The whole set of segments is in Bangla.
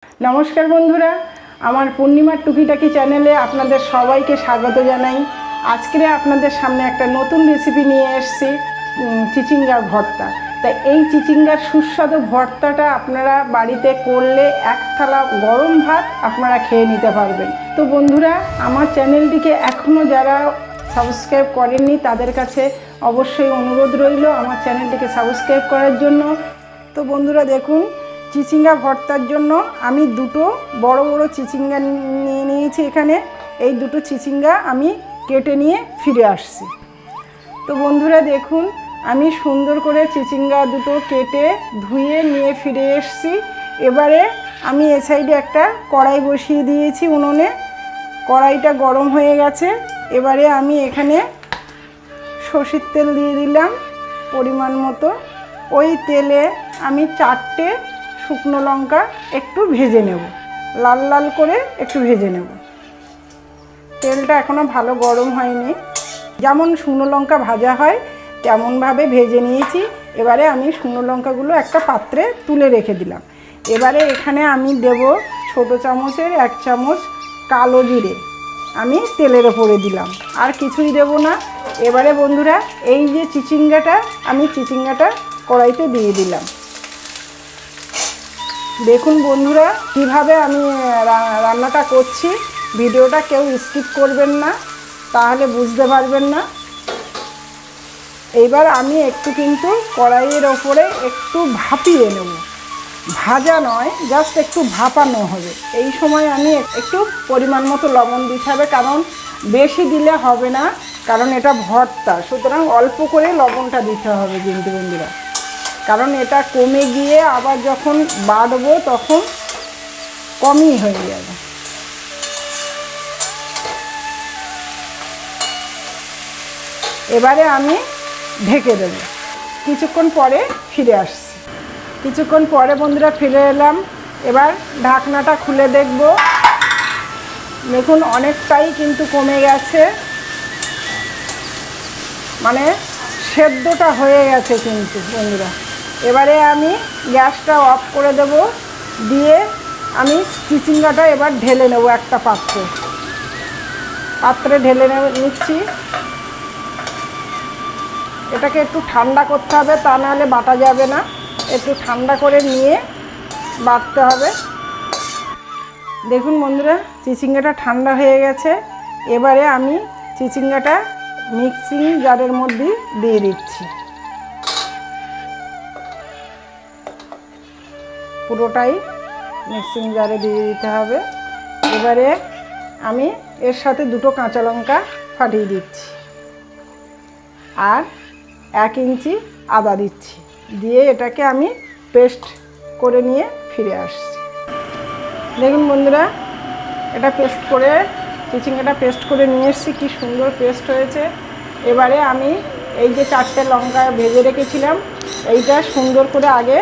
নমস্কার বন্ধুরা, আমার পূর্ণিমার টুকিটাকি চ্যানেলে আপনাদের সবাইকে স্বাগত জানাই। আজকে আপনাদের সামনে একটা নতুন রেসিপি নিয়ে এসেছি, চিচিঙ্গার ভর্তা। তাই এই চিচিঙ্গার সুস্বাদু ভর্তাটা আপনারা বাড়িতে করলে এক থালা গরম ভাত আপনারা খেয়ে নিতে পারবেন। তো বন্ধুরা, আমার চ্যানেলটিকে এখনও যারা সাবস্ক্রাইব করেননি তাদের কাছে অবশ্যই অনুরোধ রইল আমার চ্যানেলটিকে সাবস্ক্রাইব করার জন্য। তো বন্ধুরা দেখুন, চিচিঙ্গা ভর্তার জন্য আমি দুটো বড় বড় চিচিঙ্গা নিয়ে নিয়েছি। এখানে এই দুটো চিচিঙ্গা আমি কেটে নিয়ে ফিরে আসছি। তো বন্ধুরা দেখুন, আমি সুন্দর করে চিচিঙ্গা দুটো কেটে ধুয়ে নিয়ে ফিরে এসেছি। এবারে আমি এ সাইডে একটা কড়াই বসিয়ে দিয়েছি উনুনে। কড়াইটা গরম হয়ে গেছে। এবারে আমি এখানে সরষের তেল দিয়ে দিলাম পরিমাণ মতো। ওই তেলে আমি 4টে শুকনো লঙ্কা একটু ভেজে নেব, লাল লাল করে একটু ভেজে নেব। তেলটা এখনও ভালো গরম হয়নি, যেমন শুকনো লঙ্কা ভাজা হয় তেমনভাবে ভেজে নিয়েছি। এবারে আমি শুকনো লঙ্কাগুলো একটা পাত্রে তুলে রেখে দিলাম। এবারে এখানে আমি দেব ছোটো চামচের 1 চামচ কালো জিরে, আমি তেলের ওপরে দিলাম, আর কিছুই দেব না। এবারে বন্ধুরা, এই যে চিচিঙ্গাটা, আমি চিচিঙ্গাটা কড়াইতে দিয়ে দিলাম। দেখুন বন্ধুরা, কিভাবে আমি রান্নাটা করছি, ভিডিওটা কেউ স্কিপ করবেন না, তাহলে বুঝতে পারবেন না। এইবার আমি একটু কিন্তু কড়াইয়ের ওপরে একটু ভাপিয়ে নেব, ভাজা নয়, জাস্ট একটু ভাপানো হবে। এই সময় আমি একটু পরিমাণ মতো লবণ দিতে হবে, কারণ বেশি দিলে হবে না, কারণ এটা ভর্তা, সুতরাং অল্প করে লবণটা দিতে হবে কিন্তু বন্ধুরা, কারণ এটা কমে গিয়ে আবার যখন বাড়বো তখন কমই হয়ে যাবে। এবারে আমি ঢেকে দেব, কিছুক্ষণ পরে ফিরে আসছি। কিছুক্ষণ পরে বন্ধুরা ফিরে এলাম। এবার ঢাকনাটা খুলে দেখব। দেখুন অনেকটাই কিন্তু কমে গেছে, মানে সেদ্ধটা হয়ে গেছে কিন্তু বন্ধুরা। এবারে আমি গ্যাসটা অফ করে দেব, দিয়ে আমি চিচিঙ্গাটা এবার ঢেলে নেব একটা পাত্রে ঢেলে নিচ্ছি। এটাকে একটু ঠান্ডা করতে হবে, তা নাহলে বাটা যাবে না। একটু ঠান্ডা করে নিয়ে বাটতে হবে। দেখুন বন্ধুরা, চিচিঙ্গাটা ঠান্ডা হয়ে গেছে। এবারে আমি চিচিঙ্গাটা মিক্সিং জারের মধ্যে দিয়ে দিচ্ছি, পুরোটাই মিক্সিং জারে দিয়ে দিতে হবে। এবারে আমি এর সাথে 2টো কাঁচা লঙ্কা ফাটিয়ে দিচ্ছি, আর 1 ইঞ্চি আদা দিচ্ছি, দিয়ে এটাকে আমি পেস্ট করে নিয়ে ফিরে আসছি। দেখুন বন্ধুরা, এটা চিচিঙ্গাটা পেস্ট করে নিয়ে এসেছি, কি সুন্দর পেস্ট হয়েছে। এবারে আমি এই যে 4টে লঙ্কা ভেজে রেখেছিলাম, এইটা সুন্দর করে আগে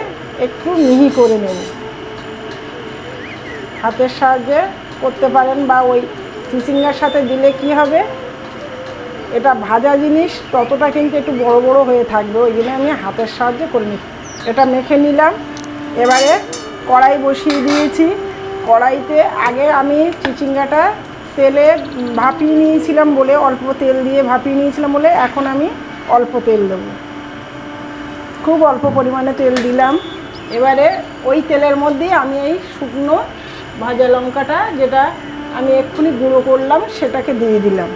একটু মিহি করে নেব। হাতের সাহায্যে করতে পারেন, বা ওই চিচিঙ্গার সাথে দিলে কি হবে, এটা ভাজা জিনিস ততটা কিন্তু একটু বড় বড় হয়ে থাকবে, ওই জন্য আমি হাতের সাহায্যে করে নিই। এটা মেখে নিলাম। এবারে কড়াই বসিয়ে দিয়েছি। কড়াইতে আগে আমি চিচিঙ্গাটা তেলে ভাপিয়ে নিয়েছিলাম বলে, অল্প তেল দিয়ে ভাপিয়ে নিয়েছিলাম বলে এখন আমি অল্প তেল দেব, খুব অল্প পরিমাণে তেল দিলাম। এবারে ওই তেলের মধ্যেই আমি এই শুকনো ভাজা লঙ্কাটা, যেটা আমি এক্ষুনি গুঁড়ো করলাম, সেটাকে দিয়ে দিলাম।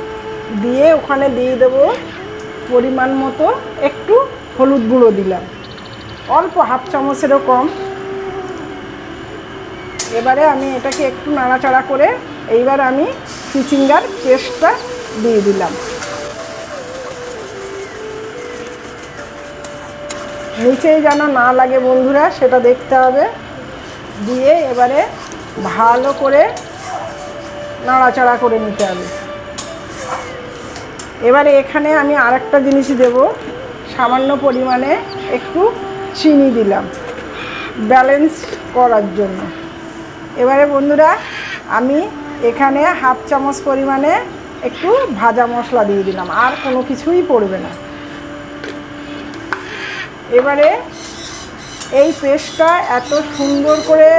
দিয়ে ওখানে দিয়ে দেবো পরিমাণ মতো একটু হলুদ গুঁড়ো দিলাম, অল্প 1/2 চামচেরও কম। এবারে আমি এটাকে একটু নাড়াচাড়া করে এইবার আমি চিচিঙ্গার পেস্টটা দিয়ে দিলাম। নিচেই যেন না লাগে বন্ধুরা, সেটা দেখতে হবে। দিয়ে এবারে ভালো করে নাড়াচাড়া করে নিতে হবে। এবারে এখানে আমি আরেকটা জিনিস দেব, সামান্য পরিমাণে একটু চিনি দিলাম ব্যালেন্স করার জন্য। এবারে বন্ধুরা, আমি এখানে 1/2 চামচ পরিমাণে একটু ভাজা মশলা দিয়ে দিলাম, আর কোনো কিছুই পড়বে না। এবারে এই পেস্টটা এত সুন্দর করে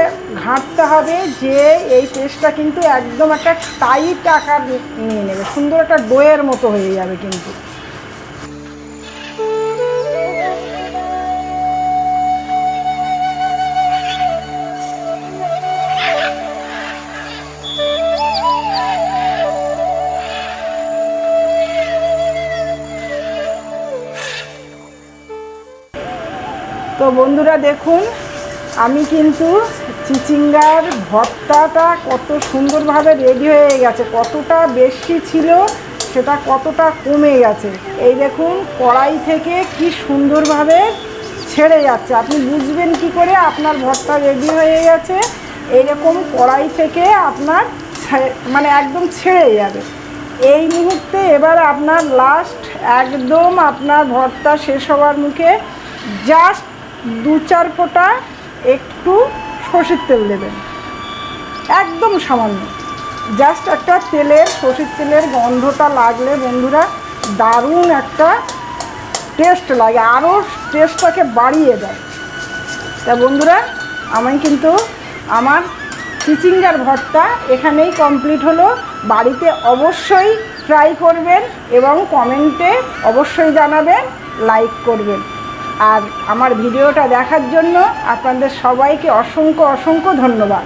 ঘাঁটতে হবে যে এই পেস্টটা কিন্তু একদম একটা টাইট আকার নিয়ে নেবে, সুন্দর একটা ডোয়ের মতো হয়ে যাবে কিন্তু। তো বন্ধুরা দেখুন, আমি কিন্তু চিচিঙ্গার ভর্তাটা কত সুন্দরভাবে রেডি হয়ে গেছে, কতটা বেশি ছিল সেটা কতটা কমে গেছে। এই দেখুন কড়াই থেকে কি সুন্দরভাবে ছেড়ে যাচ্ছে। আপনি বুঝবেন কি করে আপনার ভর্তা রেডি হয়ে গেছে? এইরকম কড়াই থেকে আপনার মানে একদম ছেড়ে যাবে। এই মুহূর্তে এবার আপনার লাস্ট একদম আপনার ভর্তা শেষ হওয়ার মুখে জাস্ট 2-4 ফোঁটা একটু সরষের তেল দেবেন, একদম সামান্য, জাস্ট একটা সরষের তেলের গন্ধটা লাগলে বন্ধুরা দারুণ একটা টেস্ট লাগে, আরও টেস্টটাকে বাড়িয়ে দেয়। তা বন্ধুরা আমি কিন্তু আমার চিচিঙ্গার ভর্তা এখানেই কমপ্লিট হলো। বাড়িতে অবশ্যই ট্রাই করবেন এবং কমেন্টে অবশ্যই জানাবেন, লাইক করবেন। আর আমার ভিডিওটা দেখার জন্য আপনাদের সবাইকে অসংখ্য অসংখ্য ধন্যবাদ।